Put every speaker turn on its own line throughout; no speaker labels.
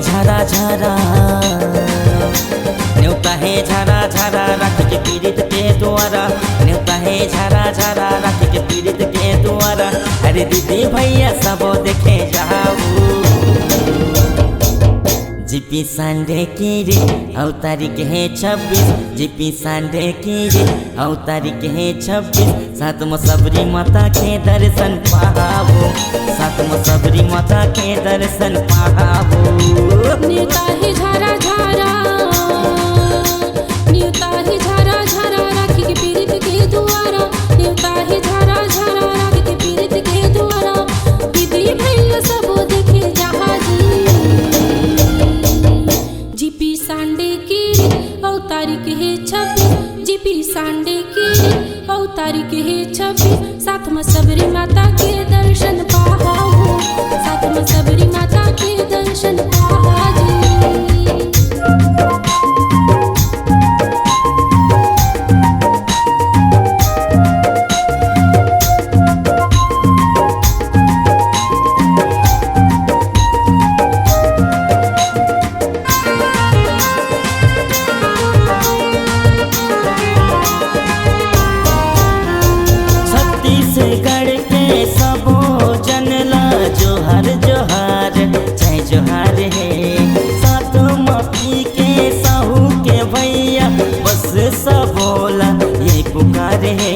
झरा झरा न्योता है झरा झरा रख के पीड़ित के द्वारा न्योता है झरा झरा रख के पीड़ित के द्वारा। अरे दीदी भैया सब देखे जाऊ जीपी संडे की रे औ तारीख है 26 जीपी संडे की रे औ तारीख है 26 सातम सबरी माता के दर्शन पावो सातम सबरी माता के दर्शन पावो।
न्योता ही झरा झरा न्योता ही झरा झरा राखी के पीड़ित के द्वारा न्योता ही झरा झरा राखी के पीड़ित के द्वारा। दीदी भैया सब देखे जहाजी जीपी संडे की औ तारीख है 26 जीपी संडे की औ तारीख है 26 सातम सबरी माता के दर्शन पावो सातम सबरी माता के दर्शन पाजी।
छत्तीसगढ़ के सबो जनला जोहार जोहार जय जोहार है सातम पी के साहू के भैया बस सबोला ये पुकार है।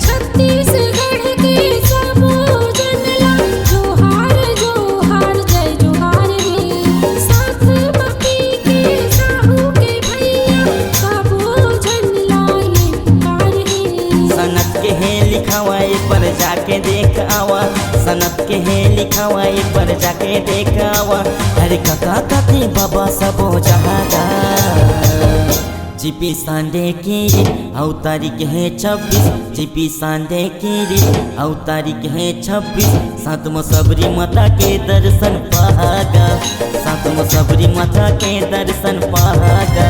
छत्तीसगढ़ के सबो जनला जोहार जोहार जय जोहार है सातम पी के साहू के भैया सबो जनला ये पुकार है।
सनत के है लिखावा एक पर जाके देख आवा सनत के है लिखावा एक पर जाके देख आवा। अरे काका काकी बाबा सबो जहादा जीपी संडे की औ तारीख है 26 जीपी संडे की औ तारीख है 26 सातम सबरी माता के दर्शन पागा सातम सबरी माता के दर्शन पागा।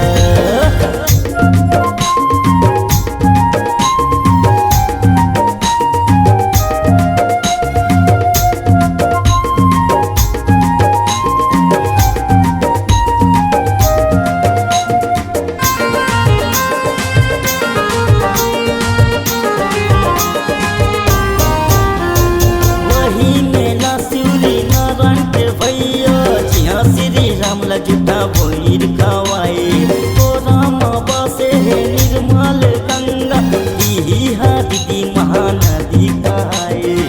जुटा भोर खवाए तो राम बसे है निर्मल गंगा दीदी महानदी कहाए।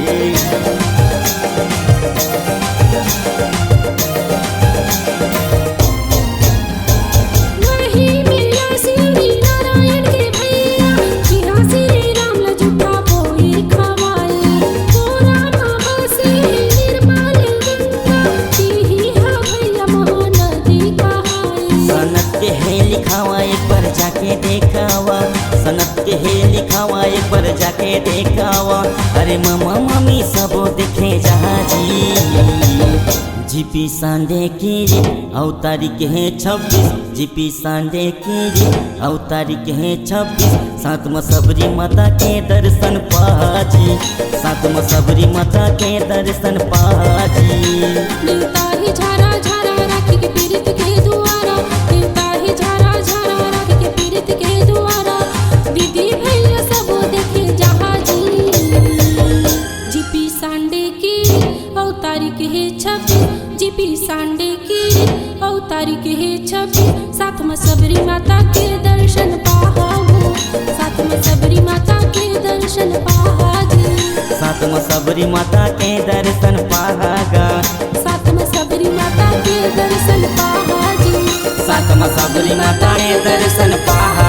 जाके देखावा सनत के है लिखावा एक बार जाके देखावा। अरे मामा मम्मी सब देखे जहाजी जीपी संडे की औ तारीख है 26 जीपी संडे की औ तारीख है 26 सातम सबरी माता के दर्शन पाजी सातम सबरी माता के दर्शन पाजी।
न्योता ही झरा झरा राखी के पीड़ित के द्वारा न्योता ही झरा झरा राखी के पीड़ित के द्वारा। दीदी भैया सब देखे जहाजी जीपी संडे की औ तारीख है 26 जीपी संडे की औ तारीख है 26 सातम सबरी माता के दर्शन पावो सातम सबरी माता के दर्शन पाजी
सातम सबरी माता के दर्शन पागा
सातम सबरी माता के दर्शन पाजी
सातम सबरी माता के दर्शन पागा।